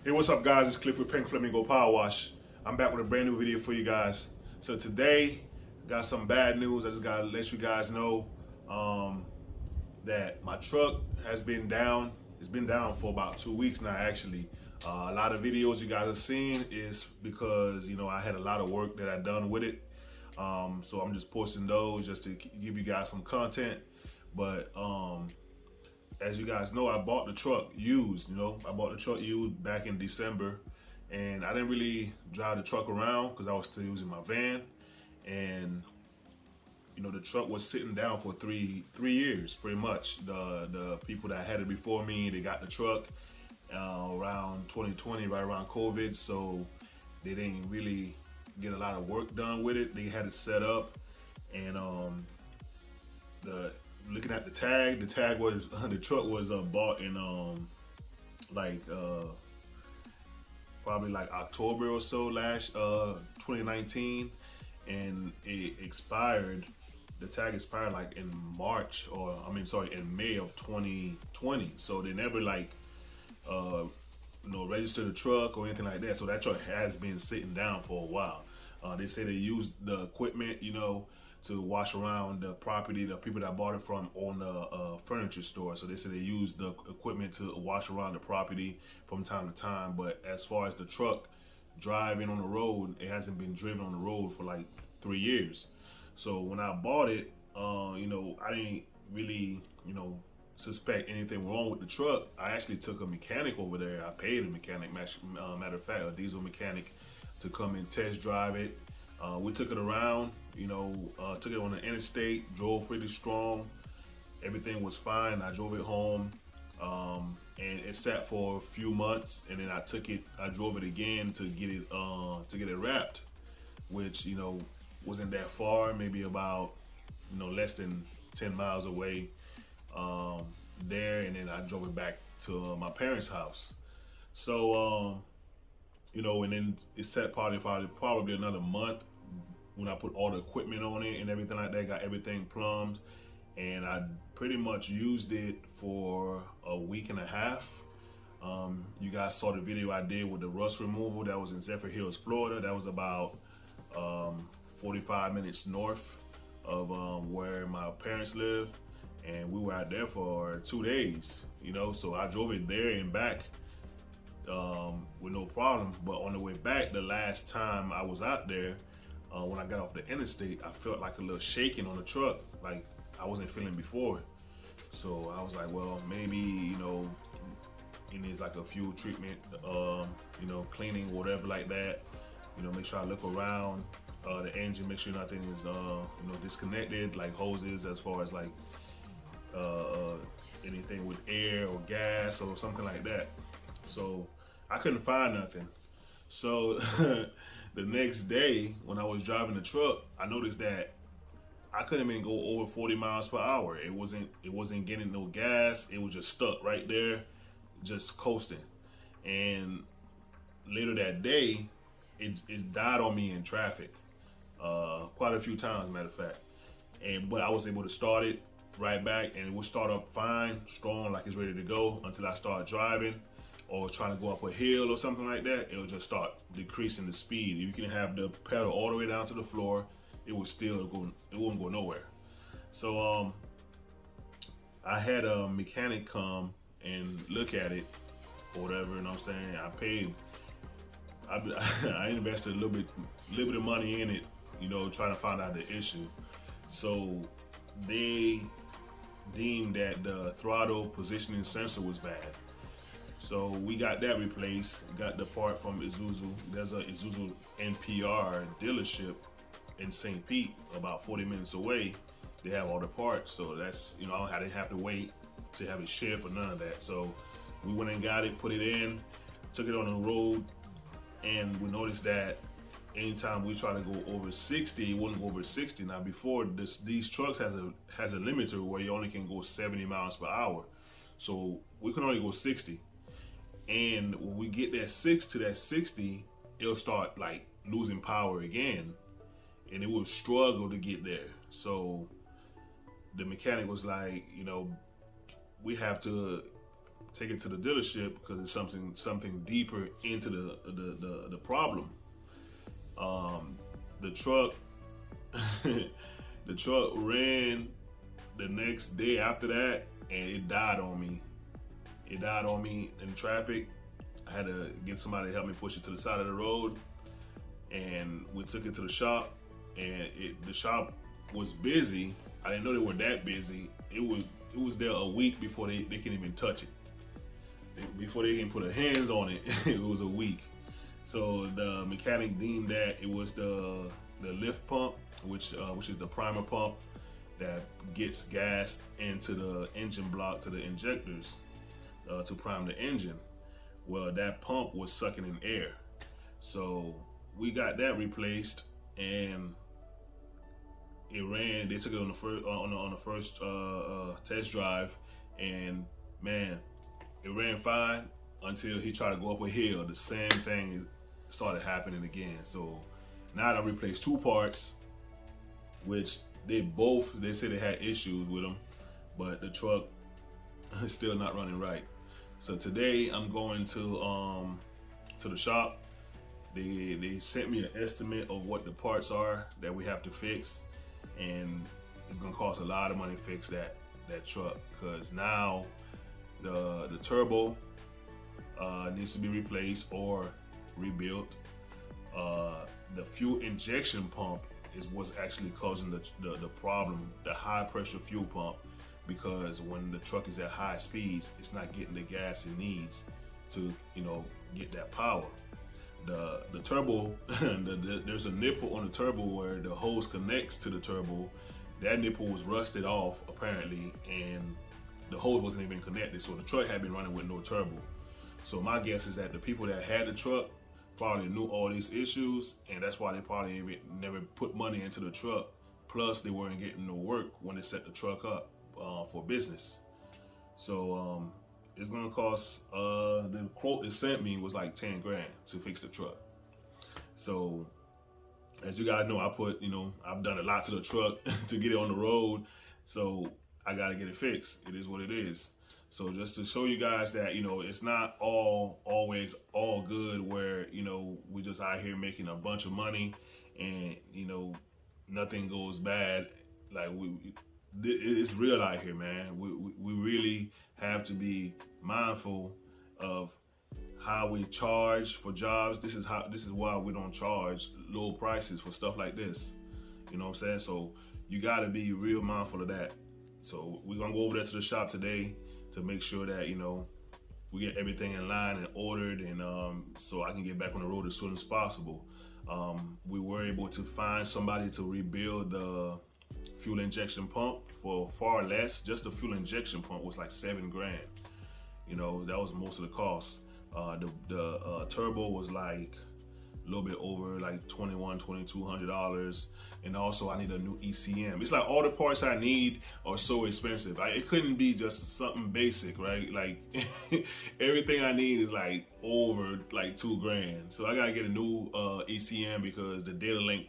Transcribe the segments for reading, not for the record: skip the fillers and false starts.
Hey, what's up, guys? It's Cliff with Pink Flamingo Power Wash. I'm back with a brand new video for you guys. So today, got some bad news. I just gotta let you guys know that my truck has been down. It's been down for about 2 weeks now, actually. A lot of videos you guys have seen is because I had a lot of work that I done with it. So I'm just posting those just to give you guys some content. But as you guys know, I bought the truck used. I bought the truck used back in December, and I didn't really drive the truck around because I was still using my van. And the truck was sitting down for three years, pretty much. The people that had it before me, they got the truck around 2020, right around COVID, so they didn't really get a lot of work done with it. They had it set up, and the looking at the tag was the truck was bought in probably like October or so last 2019, and it expired. The tag expired like in March, or in May of 2020. So they never registered the truck or anything like that. So that truck has been sitting down for a while. They say they used the equipment, to wash around the property. The people that bought it from own a furniture store, so they said they used the equipment to wash around the property from time to time. But as far as the truck driving on the road, it hasn't been driven on the road for like 3 years. So when I bought it, I didn't really, suspect anything wrong with the truck. I actually took a mechanic over there. I paid a mechanic, matter of fact, a diesel mechanic, to come and test drive it. We took it around, took it on the interstate, drove pretty strong. Everything was fine. I drove it home, and it sat for a few months, and then I drove it again to get it wrapped, which, wasn't that far, maybe about, less than 10 miles away there, and then I drove it back to my parents' house. So, and then it sat probably another month when I put all the equipment on it and everything like that, got everything plumbed, and I pretty much used it for a week and a half. You guys saw the video I did with the rust removal. That was in Zephyr Hills, Florida. That was about 45 minutes north of where my parents live, and we were out there for 2 days. So I drove it there and back with no problem. But on the way back, the last time I was out there, when I got off the interstate, I felt like a little shaking on the truck, like I wasn't feeling before. So I was like, well, maybe it needs like a fuel treatment, cleaning, whatever like that. Make sure I look around the engine, make sure nothing is disconnected, like hoses, as far as like anything with air or gas or something like that. So I couldn't find nothing. So the next day when I was driving the truck, I noticed that I couldn't even go over 40 miles per hour. It wasn't getting no gas. It was just stuck right there, just coasting. And later that day, it died on me in traffic quite a few times, matter of fact. But I was able to start it right back, and it would start up fine, strong, like it's ready to go, until I start driving or trying to go up a hill or something like that. It'll just start decreasing the speed. You can have the pedal all the way down to the floor, it wouldn't go nowhere. So I had a mechanic come and look at it or whatever, I'm saying? I invested a little bit of money in it, trying to find out the issue. So they deemed that the throttle positioning sensor was bad. So we got that replaced, got the part from Isuzu. There's a Isuzu NPR dealership in St. Pete, about 40 minutes away. They have all the parts, so that's, I didn't have to wait to have it shipped or none of that. So we went and got it, put it in, took it on the road, and we noticed that anytime we try to go over 60, it wouldn't go over 60. Now before these trucks has a limiter where you only can go 70 miles per hour. So we can only go 60. And when we get that 60, it'll start like losing power again, and it will struggle to get there. So the mechanic was like, we have to take it to the dealership because it's something deeper into the problem. The truck the truck ran the next day after that, and it died on me. It died on me in traffic. I had to get somebody to help me push it to the side of the road, and we took it to the shop. And the shop was busy. I didn't know they were that busy. It was there a week before they can even touch it. Before they can put their hands on it, it was a week. So the mechanic deemed that it was the lift pump, which is the primer pump that gets gas into the engine block to the injectors to prime the engine. Well, that pump was sucking in air, so we got that replaced, and it ran. They took it on the first test drive, and man, it ran fine until he tried to go up a hill. The same thing started happening again. So now I replaced two parts, which they said they had issues with them, but the truck is still not running right. So today I'm going to the shop. They sent me an estimate of what the parts are that we have to fix, and it's gonna cost a lot of money to fix that truck, because now the turbo needs to be replaced or rebuilt. The fuel injection pump is what's actually causing the problem, the high pressure fuel pump, because when the truck is at high speeds, it's not getting the gas it needs to, get that power. The turbo, there's a nipple on the turbo where the hose connects to the turbo. That nipple was rusted off apparently, and the hose wasn't even connected, so the truck had been running with no turbo. So my guess is that the people that had the truck probably knew all these issues, and that's why they probably even never put money into the truck. Plus, they weren't getting no work when they set the truck up for business. So it's gonna cost, the quote they sent me was like 10 grand to fix the truck. So as you guys know, I've done a lot to the truck to get it on the road. So I gotta get it fixed. It is what it is. So just to show you guys that, it's not always all good where, we just out here making a bunch of money and, nothing goes bad. Like it's real out here, man. We really have to be mindful of how we charge for jobs. This is why we don't charge low prices for stuff like this. You know what I'm saying? So you gotta be real mindful of that. So we're gonna go over there to the shop today to make sure that, we get everything in line and ordered, and so I can get back on the road as soon as possible. We were able to find somebody to rebuild the fuel injection pump for far less. Just the fuel injection pump was like 7 grand. That was most of the cost. The turbo was like a little bit over like $2,200, and also I need a new ECM. It's like all the parts I need are so expensive. It couldn't be just something basic, right? Like everything I need is like over like 2 grand. So I gotta get a new ECM because the data link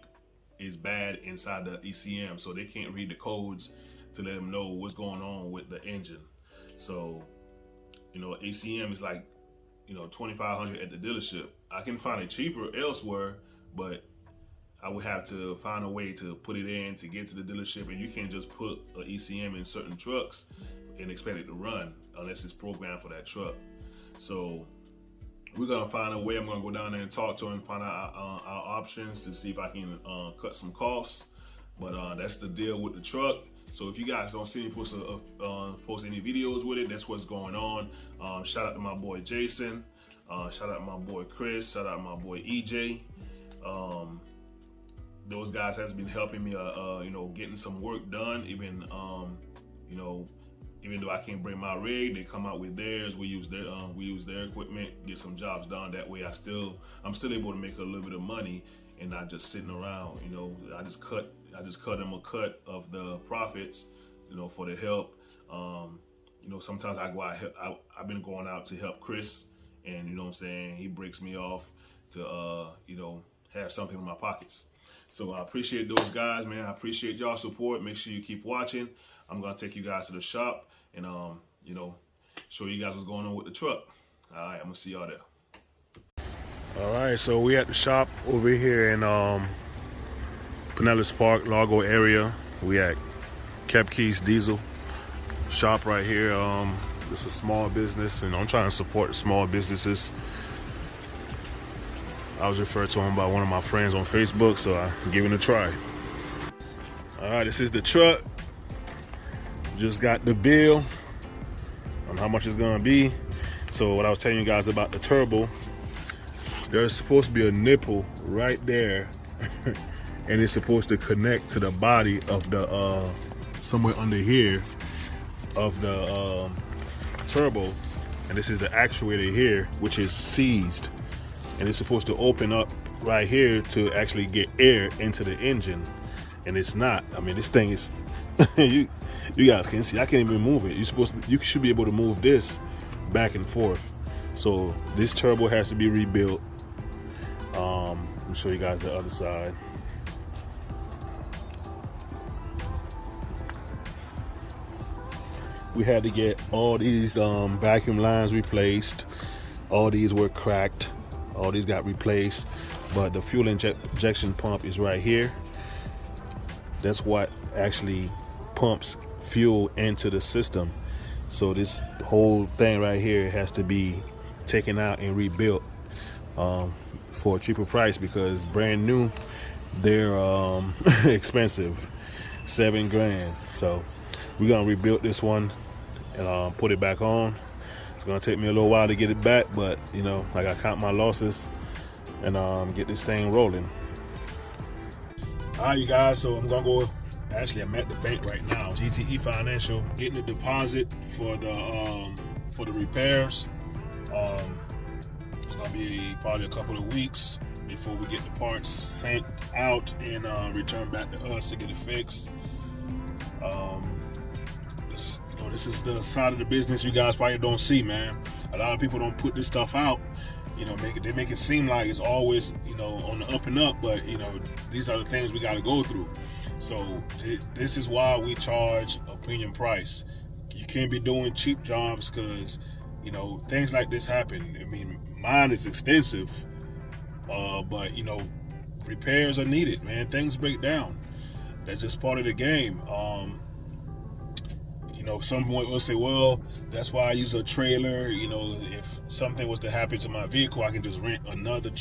is bad inside the ECM, so they can't read the codes to let them know what's going on with the engine. So ECM is like $2,500 at the dealership. I can find it cheaper elsewhere, but I would have to find a way to put it in to get to the dealership, and you can't just put an ECM in certain trucks and expect it to run unless it's programmed for that truck. So we're gonna find a way. I'm gonna go down there and talk to him and find out our options to see if I can cut some costs. But that's the deal with the truck. So if you guys don't see me post any videos with it, that's what's going on. Shout out to my boy Jason. Shout out to my boy Chris. Shout out to my boy EJ. Those guys has been helping me, getting some work done. Even though I can't bring my rig, they come out with theirs. We use their equipment, get some jobs done. That way, I'm still able to make a little bit of money and not just sitting around. I just cut them a cut of the profits, for the help. Sometimes I go out. I've been going out to help Chris, and he breaks me off to have something in my pockets. So I appreciate those guys, man. I appreciate y'all support. Make sure you keep watching. I'm gonna take you guys to the shop, and show you guys what's going on with the truck. All right, I'm gonna see y'all there. All right, so we at the shop over here in Pinellas Park, Largo area. We at Keys Diesel shop right here. This is a small business, and I'm trying to support the small businesses. I was referred to him by one of my friends on Facebook, so I'm giving it a try. All right, this is the truck. Just got the bill on how much it's gonna be. So what I was telling you guys about the turbo, there's supposed to be a nipple right there and it's supposed to connect to the body of the somewhere under here of the turbo, and this is the actuator here, which is seized, and it's supposed to open up right here to actually get air into the engine, and it's not. I mean, this thing is you guys can see I can't even move it. You should be able to move this back and forth. So this turbo has to be rebuilt. Let me show you guys the other side. We had to get all these vacuum lines replaced. All these were cracked. All these got replaced. But the fuel injection pump is right here. That's what actually pumps fuel into the system. So this whole thing right here has to be taken out and rebuilt for a cheaper price, because brand new they're expensive, $7 grand. So we're gonna rebuild this one and put it back on. It's gonna take me a little while to get it back, but you know, I gotta count my losses and get this thing rolling. All right, you guys, so I'm gonna go. Actually, I'm at the bank right now, GTE Financial, getting the deposit for the repairs. It's gonna be probably a couple of weeks before we get the parts sent out and returned back to us to get it fixed. This is the side of the business you guys probably don't see, man. A lot of people don't put this stuff out. You know, they make it seem like it's always, you know, on the up and up, but you know, these are the things we got to go through. So this is why we charge a premium price. You can't be doing cheap jobs, because you know, things like this happen. I mean, mine is extensive, but you know, repairs are needed, man. Things break down. That's just part of the game. You know, someone will say, well, that's why I use a trailer. You know, if something was to happen to my vehicle, I can just rent another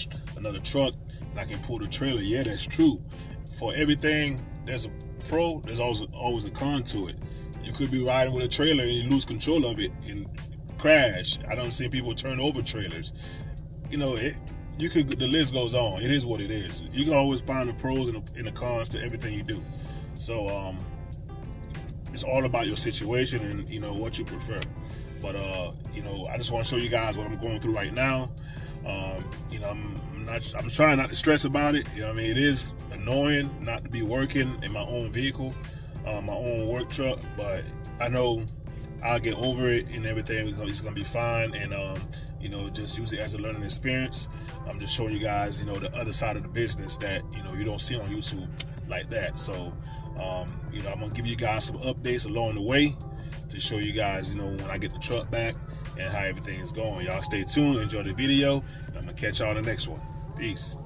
truck and I can pull the trailer. Yeah, that's true. For everything, there's a pro, there's always a con to it. You could be riding with a trailer and you lose control of it and crash. I don't see people turn over trailers. You know, the list goes on. It is what it is. You can always find the pros and the cons to everything you do. So it's all about your situation and, you know, what you prefer. But you know, I just want to show you guys what I'm going through right now. You know, I'm trying not to stress about it. You know what I mean? It is annoying not to be working in my own vehicle, my own work truck, but I know I'll get over it and everything. It's gonna be fine, and you know, just use it as a learning experience. I'm just showing you guys, you know, the other side of the business that, you know, you don't see on YouTube like that. So you know, I'm gonna give you guys some updates along the way to show you guys, you know, when I get the truck back and how everything is going. Y'all stay tuned, enjoy the video, and I'm gonna catch y'all in the next one. Peace.